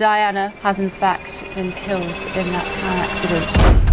Diana has in fact been killed in that car accident.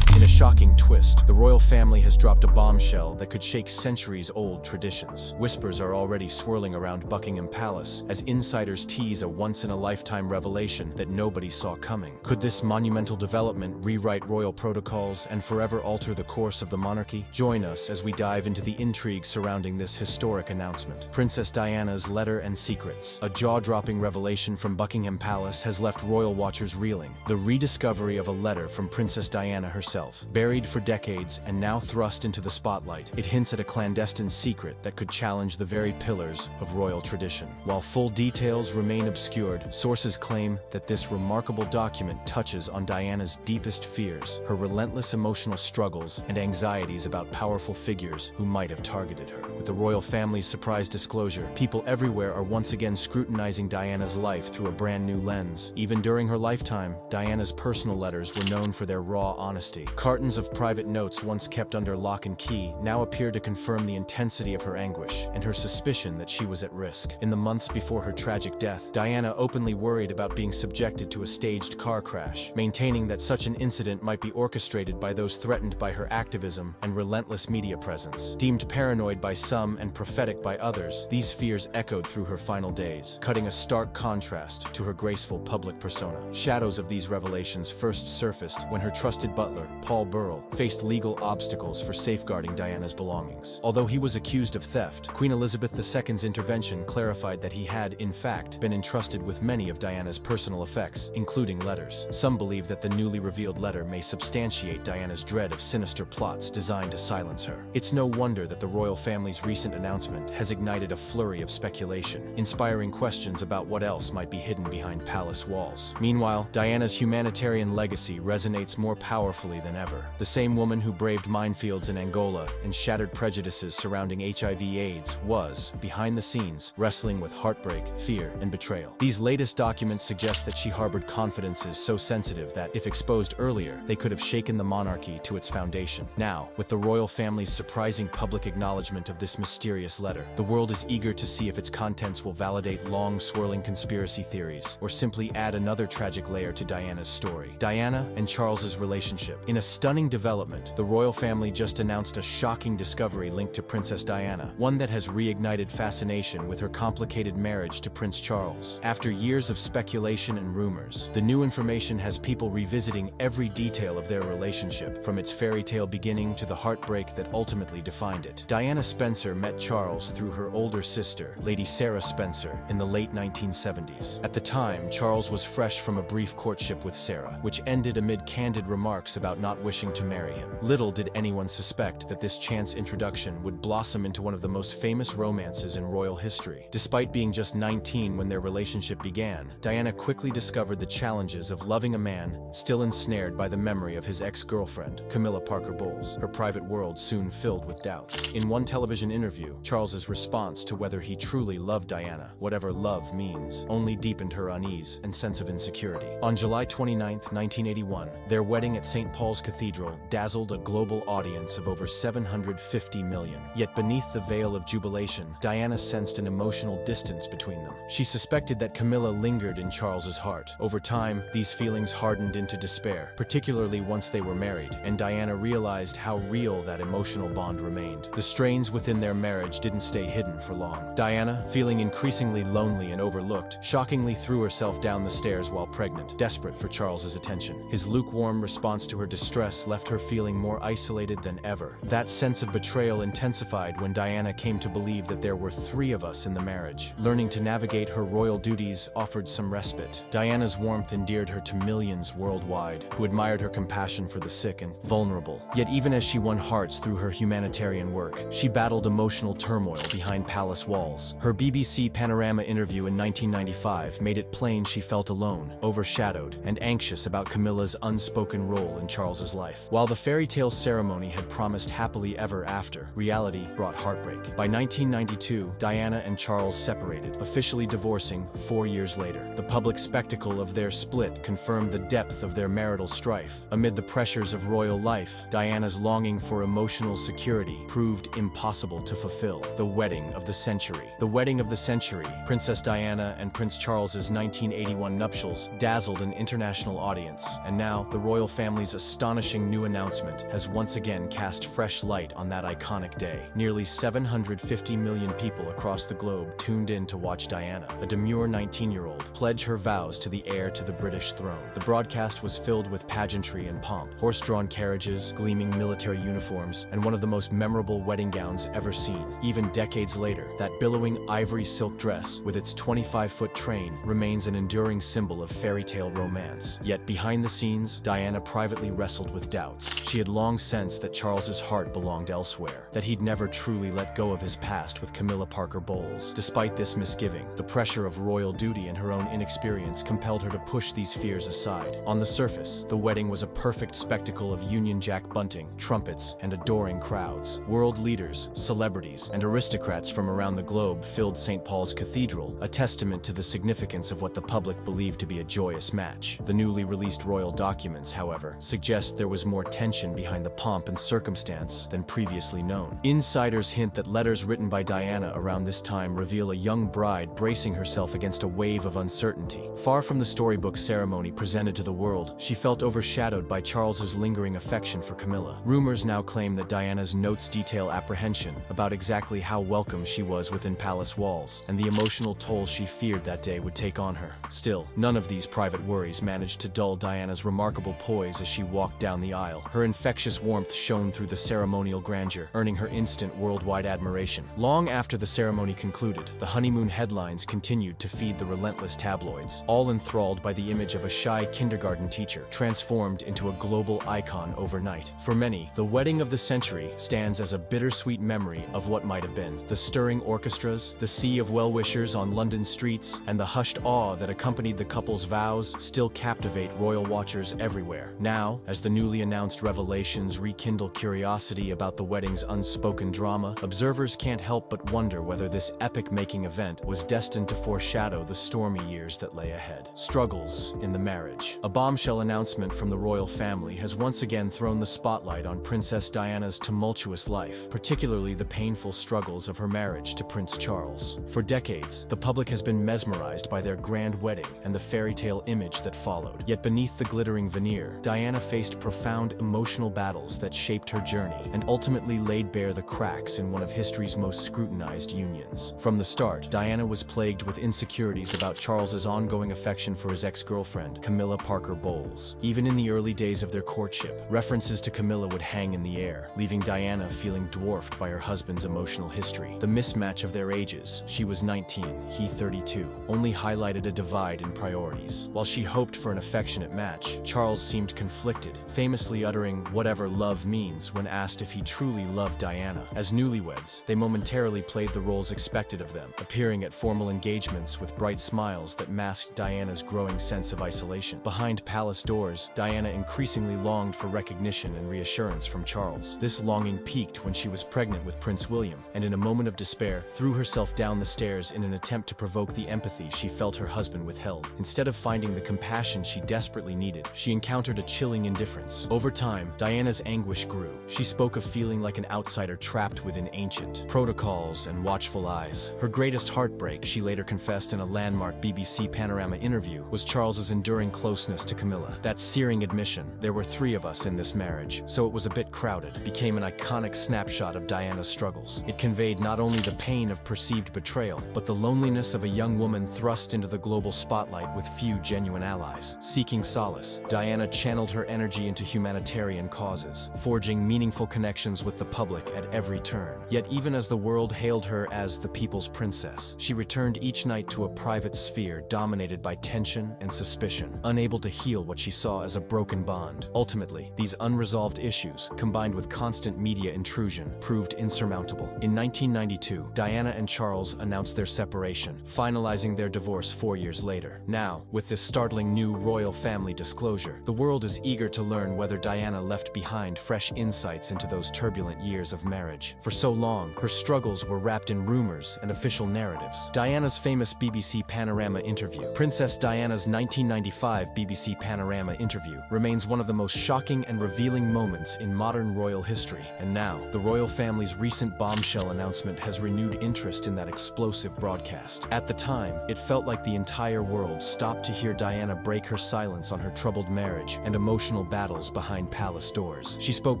In a shocking twist, the royal family has dropped a bombshell that could shake centuries-old traditions. Whispers are already swirling around Buckingham Palace as insiders tease a once-in-a-lifetime revelation that nobody saw coming. Could this monumental development rewrite royal protocols and forever alter the course of the monarchy? Join us as we dive into the intrigue surrounding this historic announcement. Princess Diana's Letter and Secrets. A jaw-dropping revelation from Buckingham Palace has left royal watchers reeling. The rediscovery of a letter from Princess Diana herself. Buried for decades and now thrust into the spotlight, it hints at a clandestine secret that could challenge the very pillars of royal tradition. While full details remain obscured, sources claim that this remarkable document touches on Diana's deepest fears, her relentless emotional struggles, and anxieties about powerful figures who might have targeted her. With the royal family's surprise disclosure, people everywhere are once again scrutinizing Diana's life through a brand new lens. Even during her lifetime, Diana's personal letters were known for their raw honesty. Cartons of private notes once kept under lock and key now appear to confirm the intensity of her anguish and her suspicion that she was at risk. In the months before her tragic death, Diana openly worried about being subjected to a staged car crash, maintaining that such an incident might be orchestrated by those threatened by her activism and relentless media presence. Deemed paranoid by some and prophetic by others, these fears echoed through her final days, cutting a stark contrast to her graceful public persona. Shadows of these revelations first surfaced when her trusted butler, Paul Burrell, faced legal obstacles for safeguarding Diana's belongings. Although he was accused of theft, Queen Elizabeth II's intervention clarified that he had, in fact, been entrusted with many of Diana's personal effects, including letters. Some believe that the newly revealed letter may substantiate Diana's dread of sinister plots designed to silence her. It's no wonder that the royal family's recent announcement has ignited a flurry of speculation, inspiring questions about what else might be hidden behind palace walls. Meanwhile, Diana's humanitarian legacy resonates more powerfully than ever. The same woman who braved minefields in Angola and shattered prejudices surrounding HIV/AIDS was, behind the scenes, wrestling with heartbreak, fear, and betrayal. These latest documents suggest that she harbored confidences so sensitive that, if exposed earlier, they could have shaken the monarchy to its foundation. Now, with the royal family's surprising public acknowledgement of this mysterious letter, the world is eager to see if its contents will validate long-swirling conspiracy theories or simply add another tragic layer to Diana's story. Diana and Charles's relationship. In a stunning development, the royal family just announced a shocking discovery linked to Princess Diana, one that has reignited fascination with her complicated marriage to Prince Charles. After years of speculation and rumors, the new information has people revisiting every detail of their relationship, from its fairy tale beginning to the heartbreak that ultimately defined it. Diana Spencer met Charles through her older sister, Lady Sarah Spencer, in the late 1970s. At the time, Charles was fresh from a brief courtship with Sarah, which ended amid candid remarks about not wishing to marry him. Little did anyone suspect that this chance introduction would blossom into one of the most famous romances in royal history. Despite being just 19 when their relationship began, Diana quickly discovered the challenges of loving a man still ensnared by the memory of his ex-girlfriend, Camilla Parker Bowles. Her private world soon filled with doubts. In one television interview, Charles's response to whether he truly loved Diana, whatever love means, only deepened her unease and sense of insecurity. On July 29, 1981, their wedding at St. Paul's Cathedral dazzled a global audience of over 750 million. Yet beneath the veil of jubilation, Diana sensed an emotional distance between them. She suspected that Camilla lingered in Charles's heart. Over time, these feelings hardened into despair, particularly once they were married, and Diana realized how real that emotional bond remained. The strains within their marriage didn't stay hidden for long. Diana, feeling increasingly lonely and overlooked, shockingly threw herself down the stairs while pregnant, desperate for Charles's attention. His lukewarm response to her distress left her feeling more isolated than ever. That sense of betrayal intensified when Diana came to believe that there were 3 of us in the marriage. Learning to navigate her royal duties offered some respite. Diana's warmth endeared her to millions worldwide, who admired her compassion for the sick and vulnerable. Yet even as she won hearts through her humanitarian work, she battled emotional turmoil behind palace walls. Her BBC Panorama interview in 1995 made it plain she felt alone, overshadowed, and anxious about Camilla's unspoken role in Charles's Charles's life. While the fairy tale ceremony had promised happily ever after, reality brought heartbreak. By 1992, Diana and Charles separated, officially divorcing 4 years later. The public spectacle of their split confirmed the depth of their marital strife. Amid the pressures of royal life, Diana's longing for emotional security proved impossible to fulfill. The wedding of the century. The wedding of the century, Princess Diana and Prince Charles's 1981 nuptials, dazzled an international audience, and now the royal family's astonishing new announcement has once again cast fresh light on that iconic day. Nearly 750 million people across the globe tuned in to watch Diana, a demure 19-year-old, pledge her vows to the heir to the British throne. The broadcast was filled with pageantry and pomp, horse-drawn carriages, gleaming military uniforms, and one of the most memorable wedding gowns ever seen. Even decades later, that billowing ivory silk dress, with its 25-foot train, remains an enduring symbol of fairy tale romance. Yet behind the scenes, Diana privately wrestled with doubts. She had long sensed that Charles's heart belonged elsewhere, that he'd never truly let go of his past with Camilla Parker Bowles. Despite this misgiving, the pressure of royal duty and her own inexperience compelled her to push these fears aside. On the surface, the wedding was a perfect spectacle of Union Jack bunting, trumpets, and adoring crowds. World leaders, celebrities, and aristocrats from around the globe filled St. Paul's Cathedral, a testament to the significance of what the public believed to be a joyous match. The newly released royal documents, however, suggest there was more tension behind the pomp and circumstance than previously known. Insiders hint that letters written by Diana around this time reveal a young bride bracing herself against a wave of uncertainty. Far from the storybook ceremony presented to the world, she felt overshadowed by Charles's lingering affection for Camilla. Rumors now claim that Diana's notes detail apprehension about exactly how welcome she was within palace walls, and the emotional toll she feared that day would take on her. Still, none of these private worries managed to dull Diana's remarkable poise as she walked down the aisle. Her infectious warmth shone through the ceremonial grandeur, earning her instant worldwide admiration. Long after the ceremony concluded, the honeymoon headlines continued to feed the relentless tabloids, all enthralled by the image of a shy kindergarten teacher transformed into a global icon overnight. For many, the wedding of the century stands as a bittersweet memory of what might have been. The stirring orchestras, the sea of well-wishers on London streets, and the hushed awe that accompanied the couple's vows still captivate royal watchers everywhere. Now, as the newly announced revelations rekindle curiosity about the wedding's unspoken drama, observers can't help but wonder whether this epic-making event was destined to foreshadow the stormy years that lay ahead. Struggles in the marriage. A bombshell announcement from the royal family has once again thrown the spotlight on Princess Diana's tumultuous life, particularly the painful struggles of her marriage to Prince Charles. For decades, the public has been mesmerized by their grand wedding and the fairy tale image that followed. Yet beneath the glittering veneer, Diana faced profound emotional battles that shaped her journey and ultimately laid bare the cracks in one of history's most scrutinized unions. From the start, Diana was plagued with insecurities about Charles's ongoing affection for his ex-girlfriend, Camilla Parker Bowles. Even in the early days of their courtship, references to Camilla would hang in the air, leaving Diana feeling dwarfed by her husband's emotional history. The mismatch of their ages, she was 19, he 32, only highlighted a divide in priorities. While she hoped for an affectionate match, Charles seemed conflicted, famously uttering whatever love means when asked if he truly loved Diana. As newlyweds, they momentarily played the roles expected of them, appearing at formal engagements with bright smiles that masked Diana's growing sense of isolation. Behind palace doors, Diana increasingly longed for recognition and reassurance from Charles. This longing peaked when she was pregnant with Prince William, and in a moment of despair, threw herself down the stairs in an attempt to provoke the empathy she felt her husband withheld. Instead of finding the compassion she desperately needed, she encountered a chilling indifference. Over time, Diana's anguish grew. She spoke of feeling like an outsider trapped within ancient protocols and watchful eyes. Her greatest heartbreak, she later confessed in a landmark BBC Panorama interview, was Charles's enduring closeness to Camilla. That searing admission, "There were 3 of us in this marriage, so it was a bit crowded," became an iconic snapshot of Diana's struggles. It conveyed not only the pain of perceived betrayal, but the loneliness of a young woman thrust into the global spotlight with few genuine allies. Seeking solace, Diana channeled her energy into humanitarian causes, forging meaningful connections with the public at every turn. Yet even as the world hailed her as the people's princess, she returned each night to a private sphere dominated by tension and suspicion, unable to heal what she saw as a broken bond. Ultimately, these unresolved issues, combined with constant media intrusion, proved insurmountable. In 1992, Diana and Charles announced their separation, finalizing their divorce 4 years later. Now, with this startling new royal family disclosure, the world is eager to learn learn whether Diana left behind fresh insights into those turbulent years of marriage. For so long, her struggles were wrapped in rumors and official narratives. Diana's famous BBC Panorama interview. Princess Diana's 1995 BBC Panorama interview remains one of the most shocking and revealing moments in modern royal history. And now, the royal family's recent bombshell announcement has renewed interest in that explosive broadcast. At the time, it felt like the entire world stopped to hear Diana break her silence on her troubled marriage and emotional battles behind palace doors. She spoke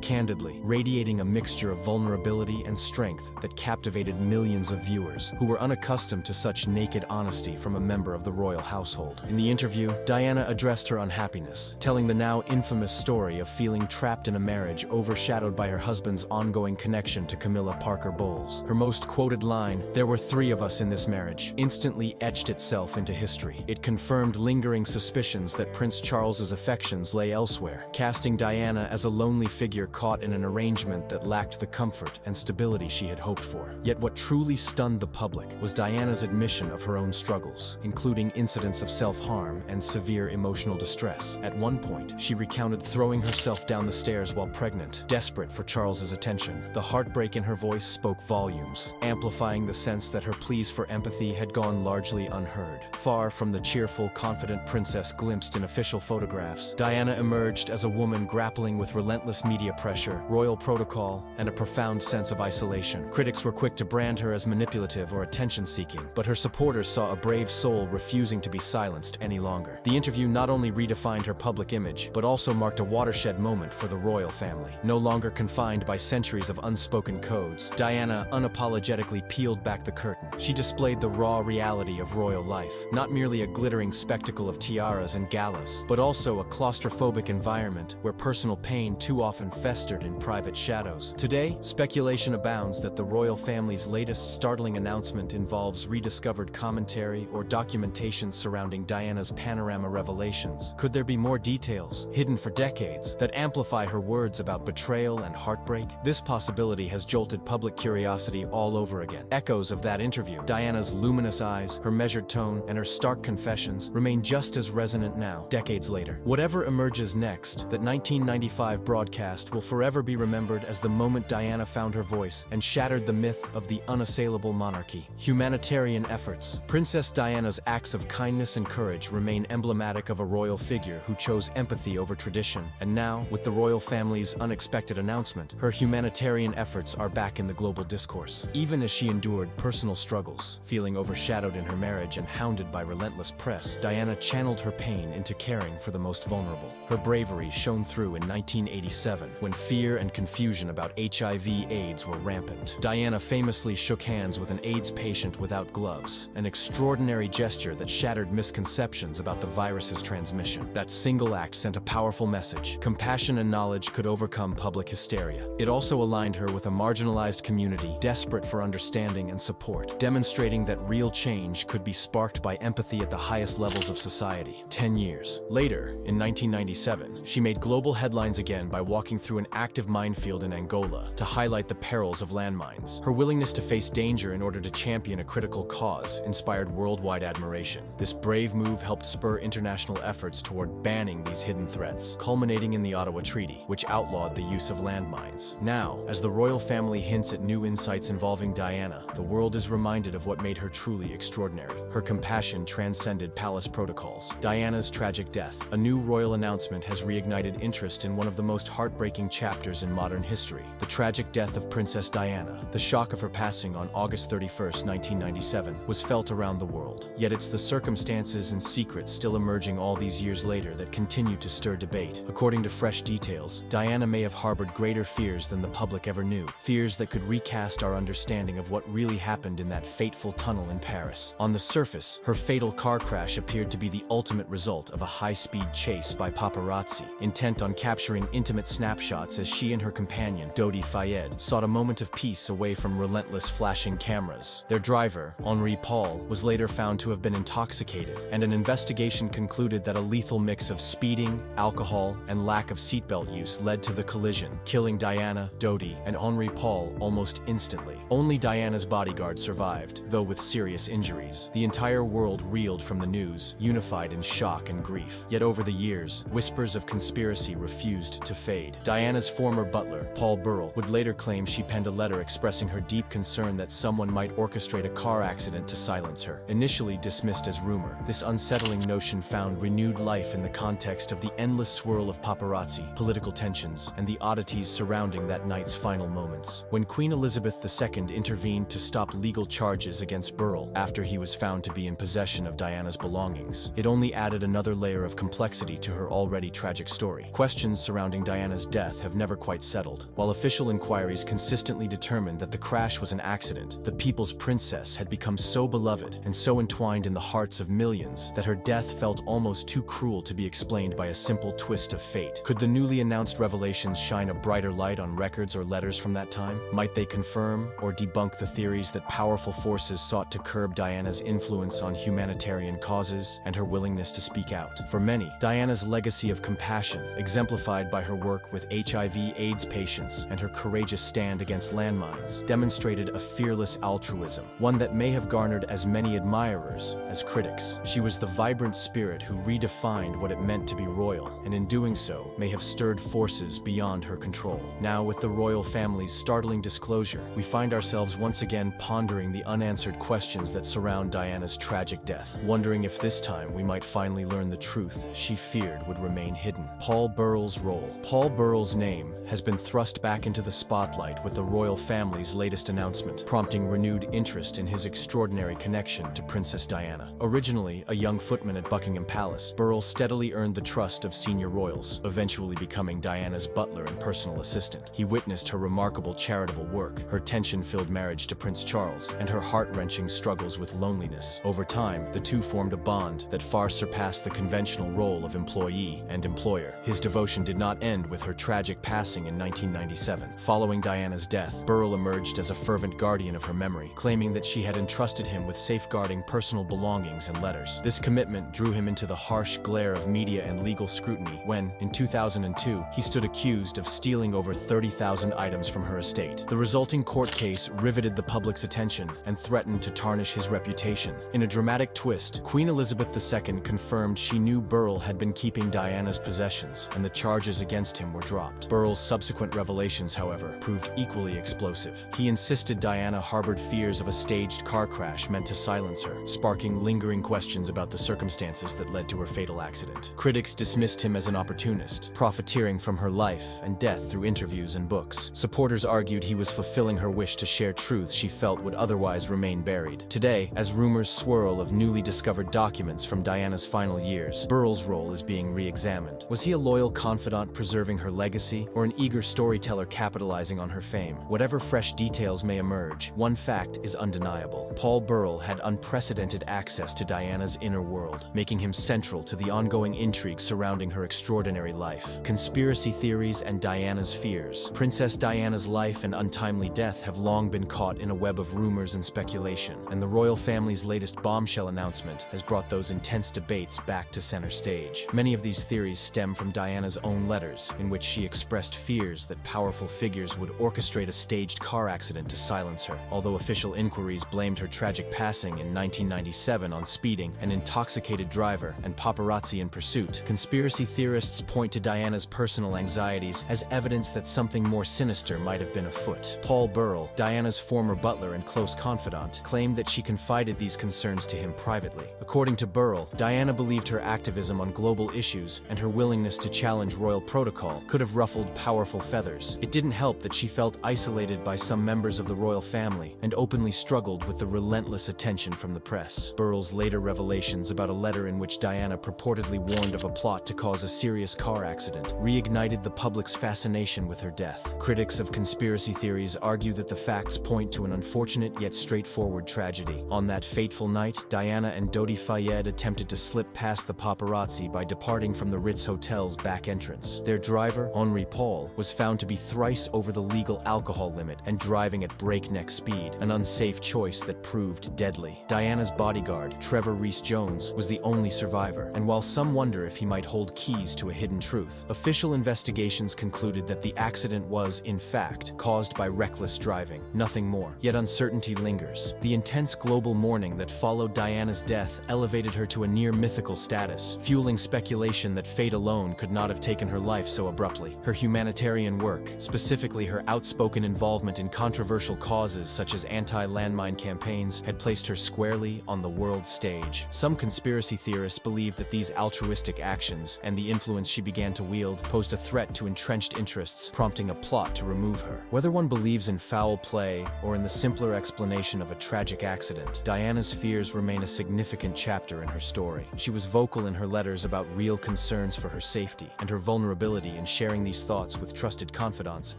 candidly, radiating a mixture of vulnerability and strength that captivated millions of viewers who were unaccustomed to such naked honesty from a member of the royal household. In the interview, Diana addressed her unhappiness, telling the now infamous story of feeling trapped in a marriage overshadowed by her husband's ongoing connection to Camilla Parker Bowles. Her most quoted line, "There were 3 of us in this marriage," instantly etched itself into history. It confirmed lingering suspicions that Prince Charles's affections lay elsewhere, casting Diana as a lonely figure caught in an arrangement that lacked the comfort and stability she had hoped for. Yet what truly stunned the public was Diana's admission of her own struggles, including incidents of self-harm and severe emotional distress. At one point, she recounted throwing herself down the stairs while pregnant, desperate for Charles's attention. The heartbreak in her voice spoke volumes, amplifying the sense that her pleas for empathy had gone largely unheard. Far from the cheerful, confident princess glimpsed in official photographs, Diana emerged as a woman grappling with relentless media pressure, royal protocol, and a profound sense of isolation. Critics were quick to brand her as manipulative or attention-seeking, but her supporters saw a brave soul refusing to be silenced any longer. The interview not only redefined her public image, but also marked a watershed moment for the royal family. No longer confined by centuries of unspoken codes, Diana unapologetically peeled back the curtain. She displayed the raw reality of royal life, not merely a glittering spectacle of tiaras and galas, but also a claustrophobic environment where personal pain too often festered in private shadows. Today, speculation abounds that the royal family's latest startling announcement involves rediscovered commentary or documentation surrounding Diana's panorama revelations. Could there be more details, hidden for decades, that amplify her words about betrayal and heartbreak? This possibility has jolted public curiosity all over again. Echoes of that interview, Diana's luminous eyes, her measured tone, and her stark confessions remain just as resonant now, decades later. Whatever emerges next, that 1995 broadcast will forever be remembered as the moment Diana found her voice and shattered the myth of the unassailable monarchy. Humanitarian efforts. Princess Diana's acts of kindness and courage remain emblematic of a royal figure who chose empathy over tradition, and now, with the royal family's unexpected announcement, her humanitarian efforts are back in the global discourse. Even as she endured personal struggles, feeling overshadowed in her marriage and hounded by relentless press, Diana channeled her pain into caring for the most vulnerable. Her bravery shone through in 1987, when fear and confusion about HIV/AIDS were rampant. Diana famously shook hands with an AIDS patient without gloves, an extraordinary gesture that shattered misconceptions about the virus's transmission. That single act sent a powerful message. Compassion and knowledge could overcome public hysteria. It also aligned her with a marginalized community desperate for understanding and support, demonstrating that real change could be sparked by empathy at the highest levels of society. 10 years later, in 1997, she made global headlines again by walking through an active minefield in Angola to highlight the perils of landmines. Her willingness to face danger in order to champion a critical cause inspired worldwide admiration. This brave move helped spur international efforts toward banning these hidden threats, culminating in the Ottawa Treaty, which outlawed the use of landmines. Now, as the royal family hints at new insights involving Diana, the world is reminded of what made her truly extraordinary. Her compassion transcended palace protocols. Diana's tragic death, a new royal announcement, has reignited interest in one of the most heartbreaking chapters in modern history: the tragic death of Princess Diana. The shock of her passing on August 31, 1997, was felt around the world. Yet it's the circumstances and secrets still emerging all these years later that continue to stir debate. According to fresh details, Diana may have harbored greater fears than the public ever knew, fears that could recast our understanding of what really happened in that fateful tunnel in Paris. On the surface, her fatal car crash appeared to be the ultimate result of a high-speed chase by paparazzi, intent on capturing intimate snapshots as she and her companion, Dodi Fayed, sought a moment of peace away from relentless flashing cameras. Their driver, Henri Paul, was later found to have been intoxicated, and an investigation concluded that a lethal mix of speeding, alcohol, and lack of seatbelt use led to the collision, killing Diana, Dodi, and Henri Paul almost instantly. Only Diana's bodyguard survived, though with serious injuries. The entire world reeled from the news, unified in shock and grief. Yet over the years, whispers of conspiracy conspiracy refused to fade. Diana's former butler, Paul Burrell, would later claim she penned a letter expressing her deep concern that someone might orchestrate a car accident to silence her. Initially dismissed as rumor, this unsettling notion found renewed life in the context of the endless swirl of paparazzi, political tensions, and the oddities surrounding that night's final moments. When Queen Elizabeth II intervened to stop legal charges against Burrell after he was found to be in possession of Diana's belongings, it only added another layer of complexity to her already tragic story. Questions surrounding Diana's death have never quite settled. While official inquiries consistently determined that the crash was an accident, the people's princess had become so beloved and so entwined in the hearts of millions that her death felt almost too cruel to be explained by a simple twist of fate. Could the newly announced revelations shine a brighter light on records or letters from that time? Might they confirm or debunk the theories that powerful forces sought to curb Diana's influence on humanitarian causes and her willingness to speak out? For many, Diana's legacy of compassion, exemplified by her work with HIV/AIDS patients and her courageous stand against landmines, demonstrated a fearless altruism, one that may have garnered as many admirers as critics. She was the vibrant spirit who redefined what it meant to be royal, and in doing so, may have stirred forces beyond her control. Now, with the royal family's startling disclosure, we find ourselves once again pondering the unanswered questions that surround Diana's tragic death, wondering if this time we might finally learn the truth she feared would remain hidden. Paul Burrell's role. Paul Burrell's name has been thrust back into the spotlight with the royal family's latest announcement, prompting renewed interest in his extraordinary connection to Princess Diana. Originally a young footman at Buckingham Palace, Burrell steadily earned the trust of senior royals, eventually becoming Diana's butler and personal assistant. He witnessed her remarkable charitable work, her tension-filled marriage to Prince Charles, and her heart-wrenching struggles with loneliness. Over time, the two formed a bond that far surpassed the conventional role of employee and employer. His devotion did not end with her tragic passing in 1997. Following Diana's death, Burrell emerged as a fervent guardian of her memory, claiming that she had entrusted him with safeguarding personal belongings and letters. This commitment drew him into the harsh glare of media and legal scrutiny when, in 2002, he stood accused of stealing over 30,000 items from her estate. The resulting court case riveted the public's attention and threatened to tarnish his reputation. In a dramatic twist, Queen Elizabeth II confirmed she knew Burrell had been keeping Diana's possessions, and the charges against him were dropped. Burrell's subsequent revelations, however, proved equally explosive. He insisted Diana harbored fears of a staged car crash meant to silence her, sparking lingering questions about the circumstances that led to her fatal accident. Critics dismissed him as an opportunist, profiteering from her life and death through interviews and books. Supporters argued he was fulfilling her wish to share truths she felt would otherwise remain buried. Today, as rumors swirl of newly discovered documents from Diana's final years, Burrell's role is being re-examined. Was he a loyal confidant preserving her legacy, or an eager storyteller capitalizing on her fame? Whatever fresh details may emerge, one fact is undeniable. Paul Burrell had unprecedented access to Diana's inner world, making him central to the ongoing intrigue surrounding her extraordinary life. Conspiracy theories and Diana's fears. Princess Diana's life and untimely death have long been caught in a web of rumors and speculation, and the royal family's latest bombshell announcement has brought those intense debates back to center stage. Many of these theories stem from Diana's own letters, in which she expressed fears that powerful figures would orchestrate a staged car accident to silence her. Although official inquiries blamed her tragic passing in 1997 on speeding, an intoxicated driver, and paparazzi in pursuit, conspiracy theorists point to Diana's personal anxieties as evidence that something more sinister might have been afoot. Paul Burrell, Diana's former butler and close confidant, claimed that she confided these concerns to him privately. According to Burrell, Diana believed her activism on global issues and her willingness to challenge royal protocol could have ruffled powerful feathers. It didn't help that she felt isolated by some members of the royal family and openly struggled with the relentless attention from the press. Burrell's later revelations about a letter in which Diana purportedly warned of a plot to cause a serious car accident reignited the public's fascination with her death. Critics of conspiracy theories argue that the facts point to an unfortunate yet straightforward tragedy. On that fateful night, Diana and Dodi Fayed attempted to slip past the paparazzi by departing from the Ritz Hotel's back entrance. Their driver, Henri Paul, was found to be thrice over the legal alcohol limit and driving at breakneck speed, an unsafe choice that proved deadly. Diana's bodyguard, Trevor Rees-Jones, was the only survivor, and while some wonder if he might hold keys to a hidden truth, official investigations concluded that the accident was, in fact, caused by reckless driving, nothing more. Yet uncertainty lingers. The intense global mourning that followed Diana's death elevated her to a near mythical status, fueling speculation that fate alone alone could not have taken her life so abruptly. Her humanitarian work, specifically her outspoken involvement in controversial causes such as anti-landmine campaigns, had placed her squarely on the world stage. Some conspiracy theorists believe that these altruistic actions and the influence she began to wield posed a threat to entrenched interests, prompting a plot to remove her. Whether one believes in foul play or in the simpler explanation of a tragic accident, Diana's fears remain a significant chapter in her story. She was vocal in her letters about real concerns for her safety, and her vulnerability in sharing these thoughts with trusted confidants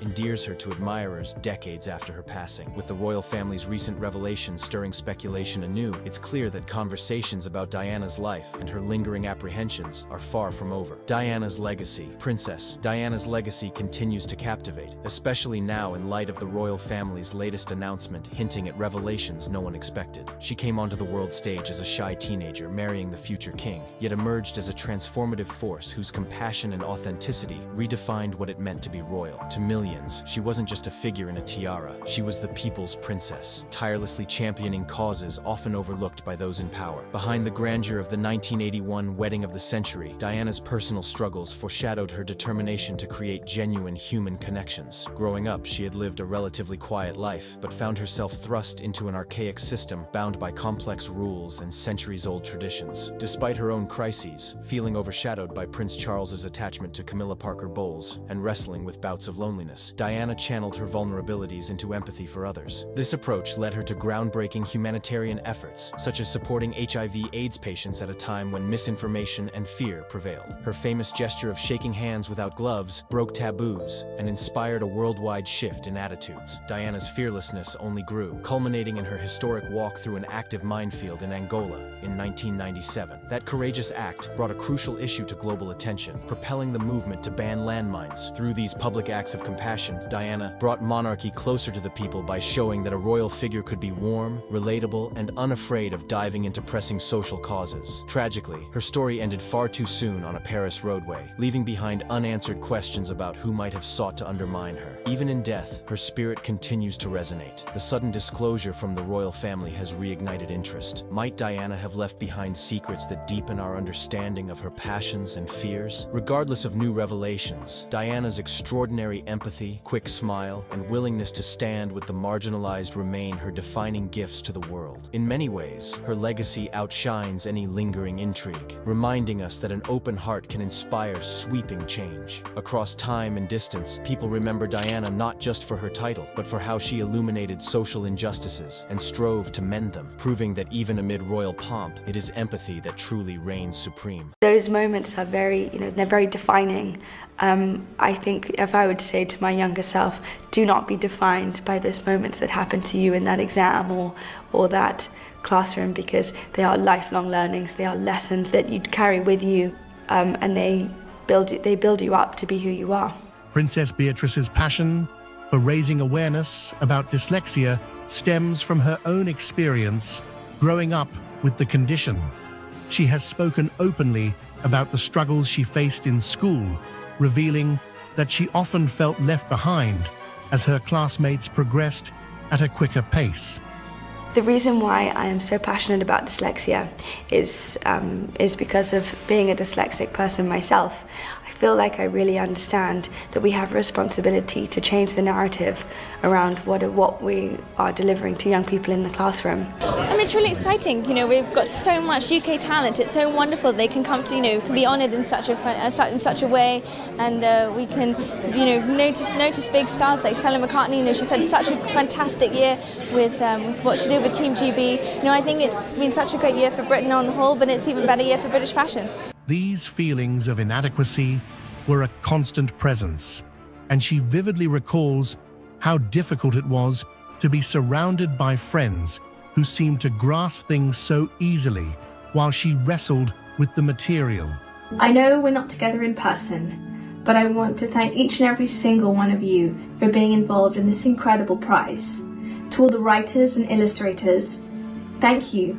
endears her to admirers decades after her passing. With the royal family's recent revelations stirring speculation anew, it's clear that conversations about Diana's life and her lingering apprehensions are far from over. Diana's legacy. Princess Diana's legacy continues to captivate, especially now in light of the royal family's latest announcement hinting at revelations no one expected. She came onto the world stage as a shy teenager, marrying the future king, yet emerged as a transformative force whose compassion and authenticity redefined what it meant to be royal. To millions, she wasn't just a figure in a tiara, she was the people's princess, tirelessly championing causes often overlooked by those in power. Behind the grandeur of the 1981 wedding of the century, Diana's personal struggles foreshadowed her determination to create genuine human connections. Growing up, she had lived a relatively quiet life, but found herself thrust into an archaic system bound by complex rules and centuries-old traditions. Despite her own crises, feeling overshadowed by Prince Charles's attachment to Camilla Parker Bowles and wrestling with bouts of loneliness, Diana channeled her vulnerabilities into empathy for others. This approach led her to groundbreaking humanitarian efforts, such as supporting HIV/AIDS patients at a time when misinformation and fear prevailed. Her famous gesture of shaking hands without gloves broke taboos and inspired a worldwide shift in attitudes. Diana's fearlessness only grew, culminating in her historic walk through an active minefield in Angola in 1997. That courageous act brought a crucial issue to global attention, propelling the movement to ban landmines. Through these public acts of compassion, Diana brought monarchy closer to the people by showing that a royal figure could be warm, relatable, and unafraid of diving into pressing social causes. Tragically, her story ended far too soon on a Paris roadway, leaving behind unanswered questions about who might have sought to undermine her. Even in death, her spirit continues to resonate. The sudden disclosure from the royal family has reignited interest. Might Diana have left behind secrets that deepen our understanding of her passions and fears? Regardless of new revelations, Diana's extraordinary empathy, quick smile, and willingness to stand with the marginalized remain her defining gifts to the world. In many ways, her legacy outshines any lingering intrigue, reminding us that an open heart can inspire sweeping change. Across time and distance, people remember Diana not just for her title, but for how she illuminated social injustices and strove to mend them, proving that even amid royal pomp, it is empathy that truly reigns supreme. Those moments are very, they're very defining. I think if I would say to my younger self, do not be defined by those moments that happen to you in that exam or that classroom, because they are lifelong learnings, they are lessons that you carry with you, and they build you up to be who you are. Princess Beatrice's passion for raising awareness about dyslexia stems from her own experience growing up with the condition. She has spoken openly about the struggles she faced in school, revealing that she often felt left behind as her classmates progressed at a quicker pace. The reason why I am so passionate about dyslexia is because of being a dyslexic person myself. I feel like I really understand that we have a responsibility to change the narrative around what we are delivering to young people in the classroom. It's really exciting. We've got so much UK talent. It's so wonderful they can come to, can be honoured in such a way, and we can, notice big stars like Stella McCartney. She's had such a fantastic year with what she did with Team GB. I think it's been such a great year for Britain on the whole, but it's even better year for British fashion. These feelings of inadequacy were a constant presence, and she vividly recalls how difficult it was to be surrounded by friends who seemed to grasp things so easily while she wrestled with the material. I know we're not together in person, but I want to thank each and every single one of you for being involved in this incredible prize. To all the writers and illustrators, thank you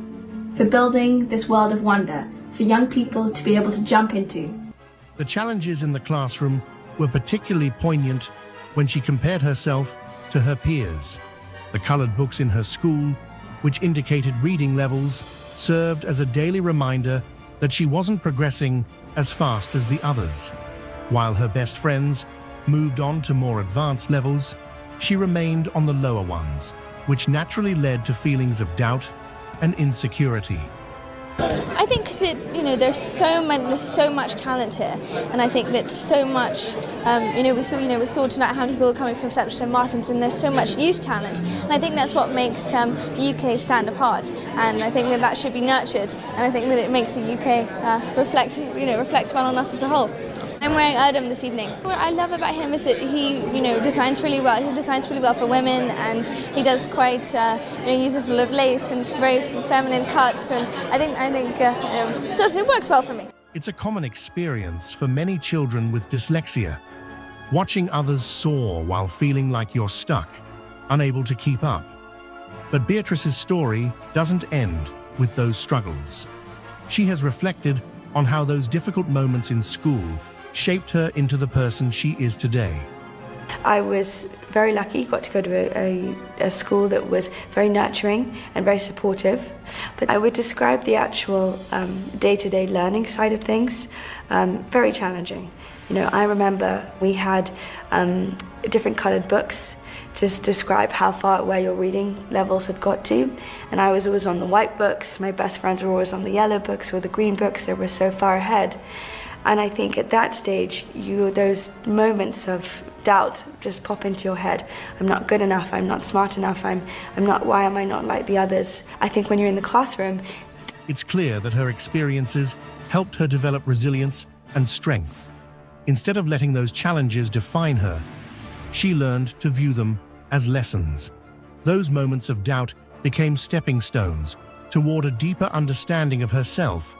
for building this world of wonder for young people to be able to jump into. The challenges in the classroom were particularly poignant when she compared herself to her peers. The colored books in her school, which indicated reading levels, served as a daily reminder that she wasn't progressing as fast as the others. While her best friends moved on to more advanced levels, she remained on the lower ones, which naturally led to feelings of doubt and insecurity. I think because there's so much talent here, and I think that so much, we saw tonight how many people are coming from Central St Martin's, and there's so much youth talent, and I think that's what makes the UK stand apart, and I think that should be nurtured, and I think that it makes the UK reflect well on us as a whole. I'm wearing Erdem this evening. What I love about him is that he, designs really well. He designs really well for women, and he does quite, uses a lot of lace and very feminine cuts, and I think it works well for me. It's a common experience for many children with dyslexia, watching others soar while feeling like you're stuck, unable to keep up. But Beatrice's story doesn't end with those struggles. She has reflected on how those difficult moments in school shaped her into the person she is today. I was very lucky, got to go to a school that was very nurturing and very supportive. But I would describe the actual day-to-day learning side of things very challenging. I remember we had different coloured books to describe where your reading levels had got to. And I was always on the white books. My best friends were always on the yellow books or the green books. They were so far ahead. And I think at that stage, those moments of doubt just pop into your head. I'm not good enough, I'm not smart enough, why am I not like the others? I think when you're in the classroom... It's clear that her experiences helped her develop resilience and strength. Instead of letting those challenges define her, she learned to view them as lessons. Those moments of doubt became stepping stones toward a deeper understanding of herself,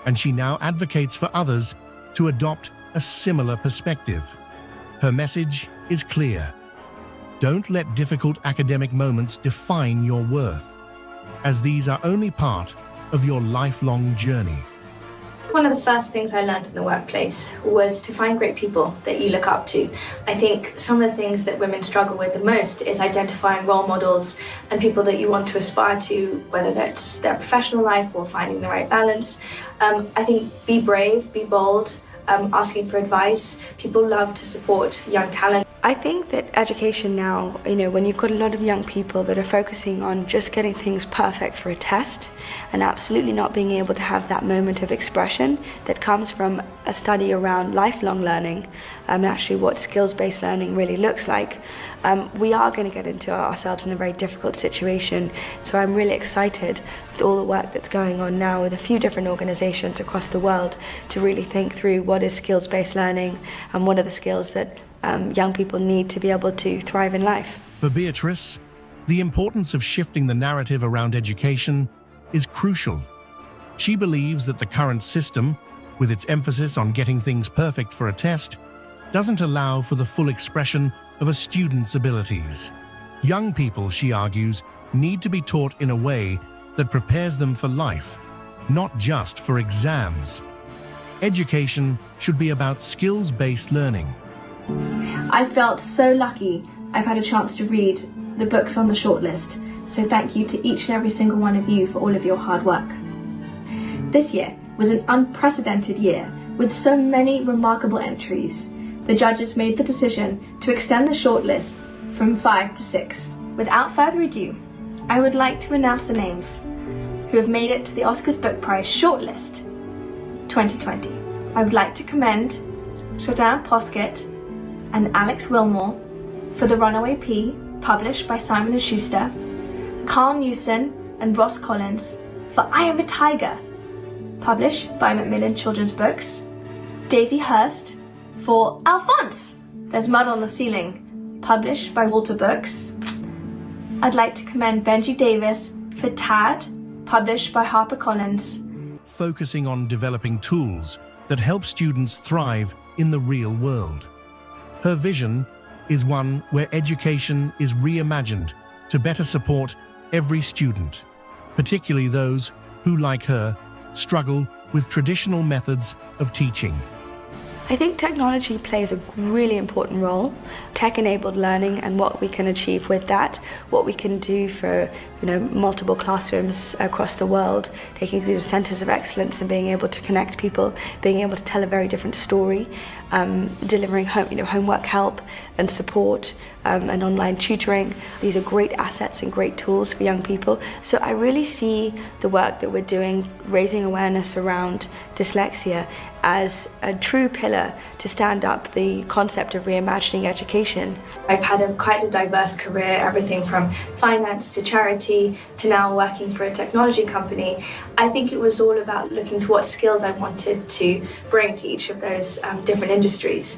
and she now advocates for others to adopt a similar perspective. Her message is clear. Don't let difficult academic moments define your worth, as these are only part of your lifelong journey. One of the first things I learned in the workplace was to find great people that you look up to. I think some of the things that women struggle with the most is identifying role models and people that you want to aspire to, whether that's their professional life or finding the right balance. I think be brave, be bold, asking for advice. People love to support young talent. I think that education now, when you've got a lot of young people that are focusing on just getting things perfect for a test and absolutely not being able to have that moment of expression that comes from a study around lifelong learning and actually what skills-based learning really looks like, we are going to get into ourselves in a very difficult situation. So I'm really excited with all the work that's going on now with a few different organizations across the world to really think through what is skills-based learning and what are the skills that young people need to be able to thrive in life. For Beatrice, the importance of shifting the narrative around education is crucial. She believes that the current system, with its emphasis on getting things perfect for a test, doesn't allow for the full expression of a student's abilities. Young people, she argues, need to be taught in a way that prepares them for life, not just for exams. Education should be about skills-based learning. I felt so lucky I've had a chance to read the books on the shortlist, so thank you to each and every single one of you for all of your hard work. This year was an unprecedented year with so many remarkable entries. The judges made the decision to extend the shortlist from 5 to 6. Without further ado, I would like to announce the names who have made it to the Oscars Book Prize shortlist 2020. I would like to commend Jordan Poskett and Alex Wilmore for The Runaway Pea, published by Simon & Schuster, Carl Newson and Ross Collins for I Am a Tiger, published by Macmillan Children's Books, Daisy Hurst for Alphonse, There's Mud on the Ceiling, published by Walter Books. I'd like to commend Benji Davis for Tad, published by HarperCollins. Focusing on developing tools that help students thrive in the real world. Her vision is one where education is reimagined to better support every student, particularly those who, like her, struggle with traditional methods of teaching. I think technology plays a really important role. Tech-enabled learning and what we can achieve with that, what we can do for multiple classrooms across the world, taking through the centres of excellence and being able to connect people, being able to tell a very different story, delivering homework help and support and online tutoring. These are great assets and great tools for young people. So I really see the work that we're doing, raising awareness around dyslexia, as a true pillar to stand up the concept of reimagining education. I've had quite a diverse career, everything from finance to charity to now working for a technology company. I think it was all about looking to what skills I wanted to bring to each of those different industries.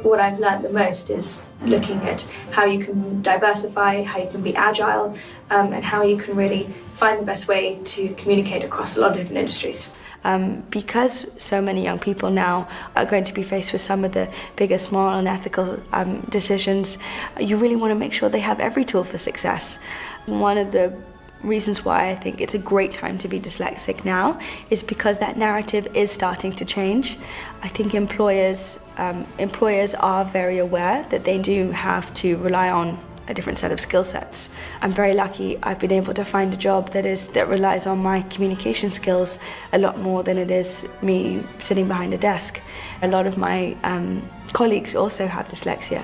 What I've learned the most is looking at how you can diversify, how you can be agile, and how you can really find the best way to communicate across a lot of different industries. Because so many young people now are going to be faced with some of the biggest moral and ethical decisions, you really want to make sure they have every tool for success. One of the reasons why I think it's a great time to be dyslexic now is because that narrative is starting to change. I think employers are very aware that they do have to rely on a different set of skill sets. I'm very lucky I've been able to find a job that relies on my communication skills a lot more than it is me sitting behind a desk. A lot of my colleagues also have dyslexia.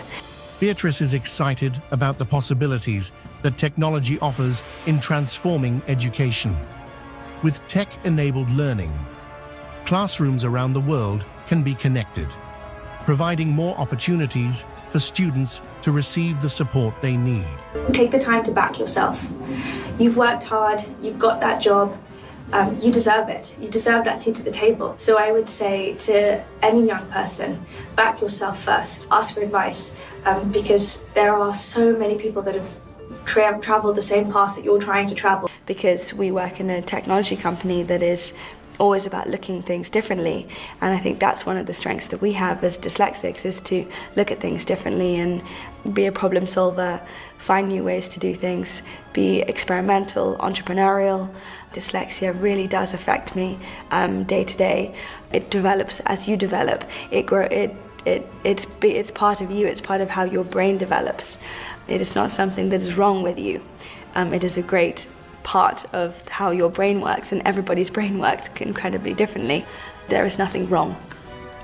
Beatrice is excited about the possibilities that technology offers in transforming education. With tech-enabled learning, classrooms around the world can be connected, providing more opportunities for students to receive the support they need. Take the time to back yourself. You've worked hard, you've got that job, you deserve it. You deserve that seat at the table. So I would say to any young person, back yourself first, ask for advice, because there are so many people that have traveled the same path that you're trying to travel. Because we work in a technology company that is always about looking at things differently, and I think that's one of the strengths that we have as dyslexics, is to look at things differently and be a problem solver, find new ways to do things, be experimental, entrepreneurial. Dyslexia really does affect me day to day. It develops as you develop. It's part of you. It's part of how your brain develops. It is not something that is wrong with you. It is a great part of how your brain works, and everybody's brain works incredibly differently. There is nothing wrong.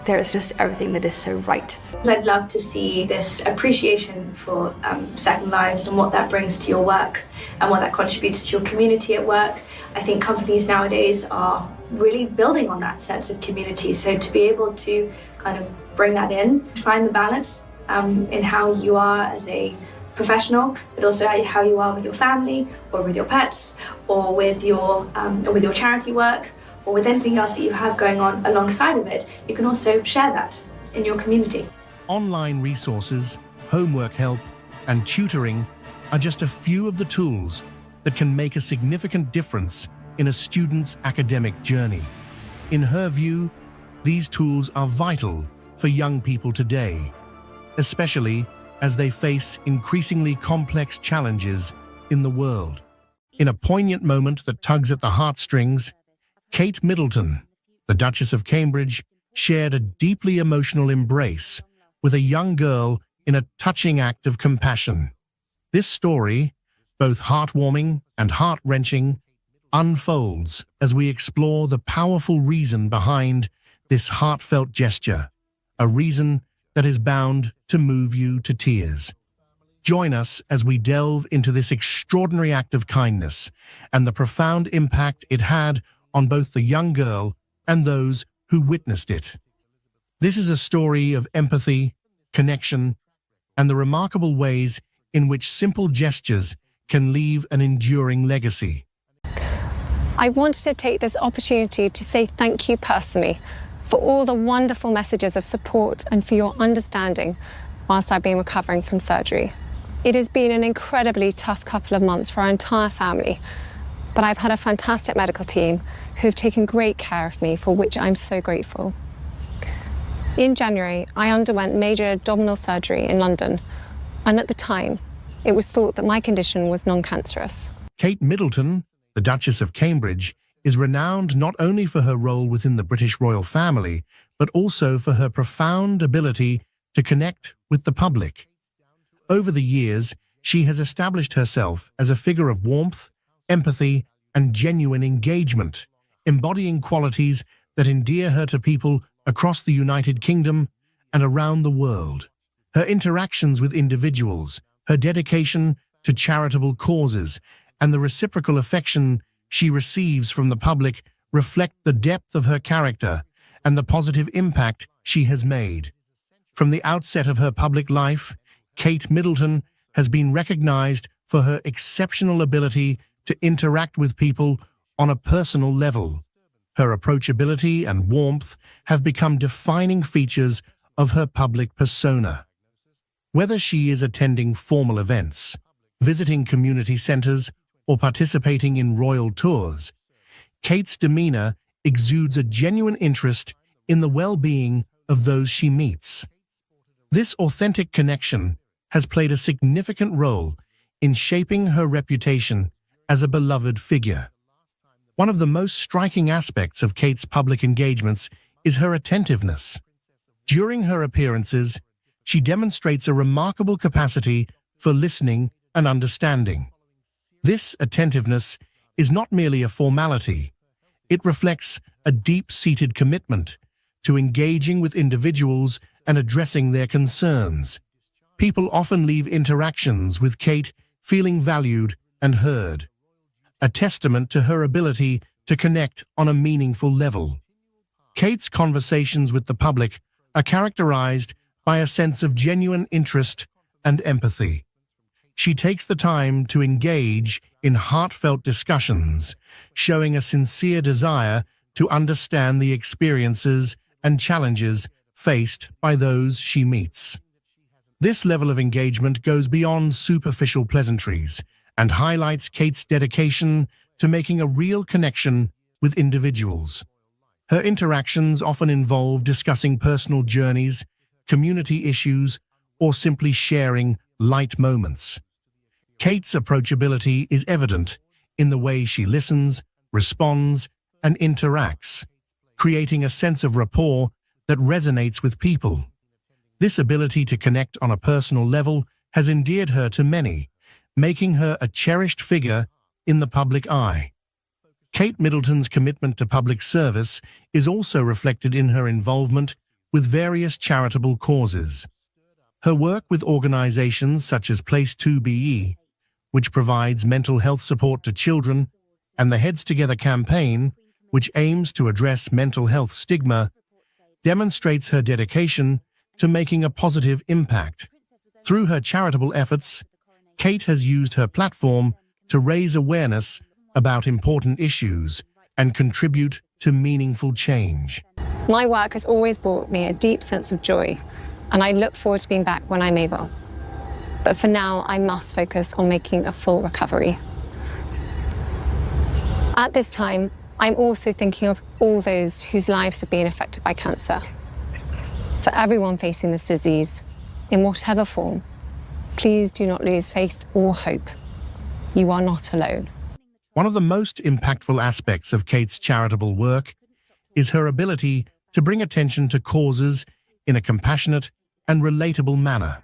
There is just everything that is so right. I'd love to see this appreciation for Second Lives and what that brings to your work and what that contributes to your community at work. I think companies nowadays are really building on that sense of community. So to be able to kind of bring that in, find the balance in how you are as a professional, but also how you are with your family or with your pets or with your charity work or with anything else that you have going on alongside of it. You can also share that in your community. Online resources, homework help, and tutoring are just a few of the tools that can make a significant difference in a student's academic journey. In her view, these tools are vital for young people today, especially as they face increasingly complex challenges in the world. In a poignant moment that tugs at the heartstrings, Kate Middleton, the Duchess of Cambridge, shared a deeply emotional embrace with a young girl in a touching act of compassion. This story, both heartwarming and heart-wrenching, unfolds as we explore the powerful reason behind this heartfelt gesture, a reason that is bound to move you to tears. Join us as we delve into this extraordinary act of kindness and the profound impact it had on both the young girl and those who witnessed it. This is a story of empathy, connection, and the remarkable ways in which simple gestures can leave an enduring legacy. I wanted to take this opportunity to say thank you personally for all the wonderful messages of support and for your understanding whilst I've been recovering from surgery. It has been an incredibly tough couple of months for our entire family, but I've had a fantastic medical team who've taken great care of me, for which I'm so grateful. In January, I underwent major abdominal surgery in London, and at the time, it was thought that my condition was non-cancerous. Kate Middleton, the Duchess of Cambridge, is renowned not only for her role within the British royal family, but also for her profound ability to connect with the public. Over the years, she has established herself as a figure of warmth, empathy, and genuine engagement, embodying qualities that endear her to people across the United Kingdom and around the world. Her interactions with individuals, her dedication to charitable causes, and the reciprocal affection she receives from the public reflect the depth of her character and the positive impact she has made. From the outset of her public life, Kate Middleton has been recognized for her exceptional ability to interact with people on a personal level. Her approachability and warmth have become defining features of her public persona. Whether she is attending formal events, visiting community centers, or participating in royal tours, Kate's demeanor exudes a genuine interest in the well-being of those she meets. This authentic connection has played a significant role in shaping her reputation as a beloved figure. One of the most striking aspects of Kate's public engagements is her attentiveness. During her appearances, she demonstrates a remarkable capacity for listening and understanding. This attentiveness is not merely a formality. It reflects a deep-seated commitment to engaging with individuals and addressing their concerns. People often leave interactions with Kate feeling valued and heard, a testament to her ability to connect on a meaningful level. Kate's conversations with the public are characterized by a sense of genuine interest and empathy. She takes the time to engage in heartfelt discussions, showing a sincere desire to understand the experiences and challenges faced by those she meets. This level of engagement goes beyond superficial pleasantries and highlights Kate's dedication to making a real connection with individuals. Her interactions often involve discussing personal journeys, community issues, or simply sharing light moments. Kate's approachability is evident in the way she listens, responds, and interacts, creating a sense of rapport that resonates with people. This ability to connect on a personal level has endeared her to many, making her a cherished figure in the public eye. Kate Middleton's commitment to public service is also reflected in her involvement with various charitable causes. Her work with organizations such as Place 2BE, which provides mental health support to children, and the Heads Together campaign, which aims to address mental health stigma, demonstrates her dedication to making a positive impact. Through her charitable efforts, Kate has used her platform to raise awareness about important issues and contribute to meaningful change. My work has always brought me a deep sense of joy, and I look forward to being back when I'm able. But for now, I must focus on making a full recovery. At this time, I'm also thinking of all those whose lives have been affected by cancer. For everyone facing this disease, in whatever form, please do not lose faith or hope. You are not alone. One of the most impactful aspects of Kate's charitable work is her ability to bring attention to causes in a compassionate and relatable manner.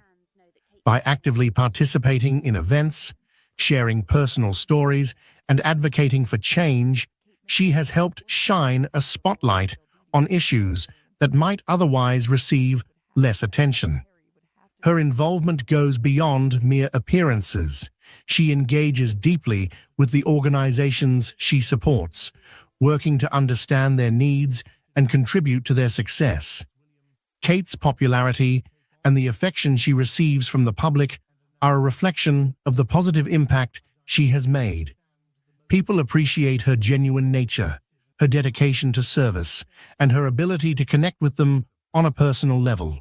By actively participating in events, sharing personal stories, and advocating for change, she has helped shine a spotlight on issues that might otherwise receive less attention. Her involvement goes beyond mere appearances. She engages deeply with the organizations she supports, working to understand their needs and contribute to their success. Kate's popularity and the affection she receives from the public are a reflection of the positive impact she has made. People appreciate her genuine nature, her dedication to service, and her ability to connect with them on a personal level.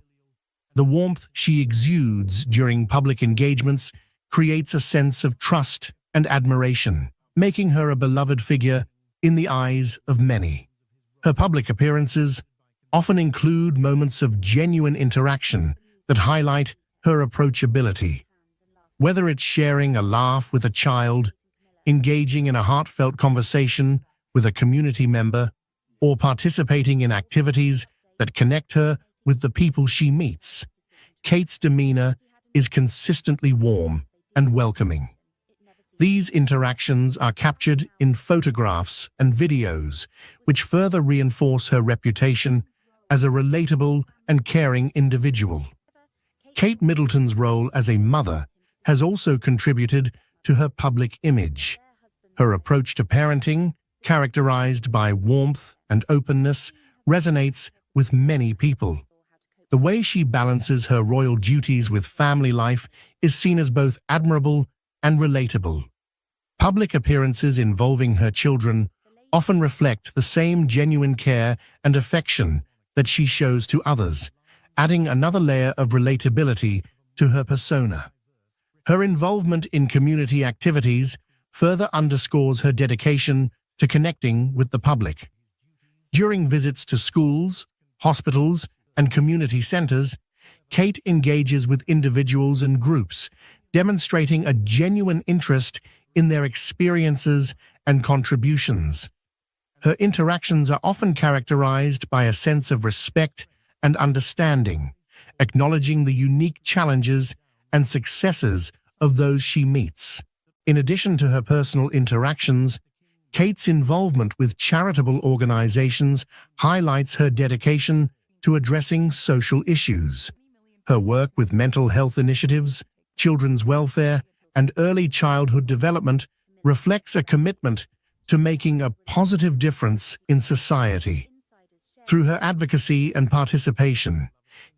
The warmth she exudes during public engagements creates a sense of trust and admiration, making her a beloved figure in the eyes of many. Her public appearances often include moments of genuine interaction that highlight her approachability. Whether it's sharing a laugh with a child, engaging in a heartfelt conversation with a community member, or participating in activities that connect her with the people she meets. Kate's demeanor is consistently warm and welcoming. These interactions are captured in photographs and videos, which further reinforce her reputation as a relatable and caring individual. Kate Middleton's role as a mother has also contributed to her public image. Her approach to parenting, characterized by warmth and openness, resonates with many people. The way she balances her royal duties with family life is seen as both admirable and relatable. Public appearances involving her children often reflect the same genuine care and affection that she shows to others, adding another layer of relatability to her persona. Her involvement in community activities further underscores her dedication to connecting with the public. During visits to schools, hospitals, and community centers, Kate engages with individuals and groups, demonstrating a genuine interest in their experiences and contributions. Her interactions are often characterized by a sense of respect and understanding, acknowledging the unique challenges and successes of those she meets. In addition to her personal interactions, Kate's involvement with charitable organizations highlights her dedication to addressing social issues. Her work with mental health initiatives, children's welfare, and early childhood development reflects a commitment to making a positive difference in society. Through her advocacy and participation,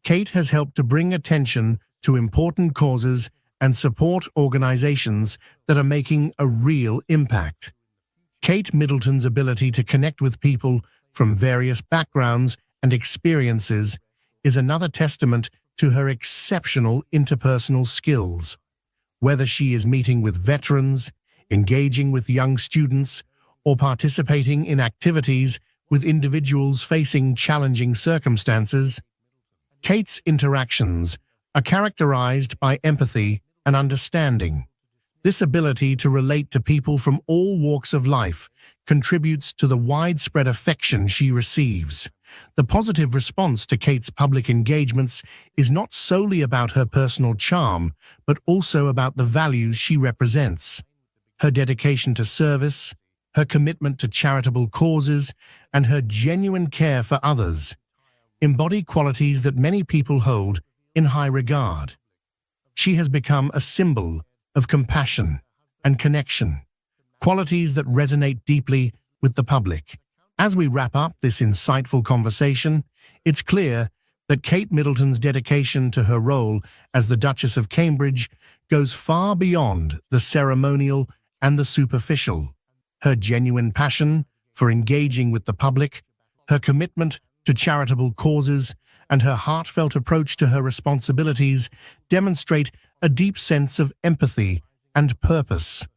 Kate has helped to bring attention to important causes and support organizations that are making a real impact. Kate Middleton's ability to connect with people from various backgrounds and experiences is another testament to her exceptional interpersonal skills. Whether she is meeting with veterans, engaging with young students, or participating in activities with individuals facing challenging circumstances, Kate's interactions are characterized by empathy and understanding. This ability to relate to people from all walks of life contributes to the widespread affection she receives. The positive response to Kate's public engagements is not solely about her personal charm, but also about the values she represents. Her dedication to service, her commitment to charitable causes, and her genuine care for others embody qualities that many people hold in high regard. She has become a symbol of compassion and connection, qualities that resonate deeply with the public. As we wrap up this insightful conversation, it's clear that Kate Middleton's dedication to her role as the Duchess of Cambridge goes far beyond the ceremonial and the superficial. Her genuine passion for engaging with the public, her commitment to charitable causes, and her heartfelt approach to her responsibilities demonstrate a deep sense of empathy and purpose.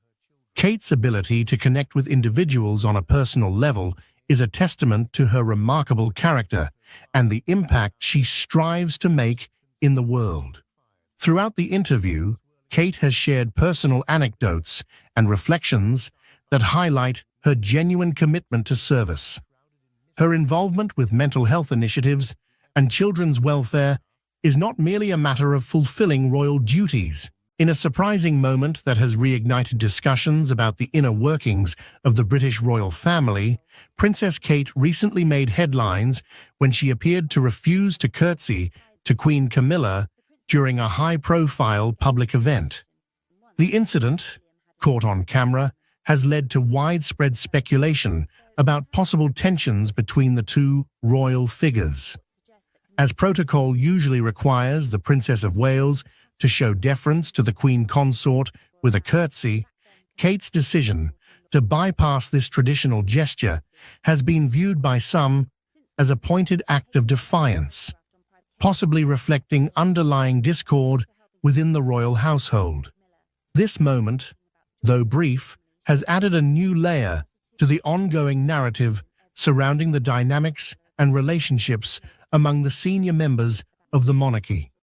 Kate's ability to connect with individuals on a personal level is a testament to her remarkable character and the impact she strives to make in the world. Throughout the interview, Kate has shared personal anecdotes and reflections that highlight her genuine commitment to service. Her involvement with mental health initiatives and children's welfare is not merely a matter of fulfilling royal duties. In a surprising moment that has reignited discussions about the inner workings of the British royal family, Princess Kate recently made headlines when she appeared to refuse to curtsy to Queen Camilla during a high-profile public event. The incident, caught on camera, has led to widespread speculation about possible tensions between the two royal figures. As protocol usually requires the Princess of Wales to show deference to the Queen Consort with a curtsy, Kate's decision to bypass this traditional gesture has been viewed by some as a pointed act of defiance, possibly reflecting underlying discord within the royal household. This moment, though brief, has added a new layer to the ongoing narrative surrounding the dynamics and relationships among the senior members of the monarchy.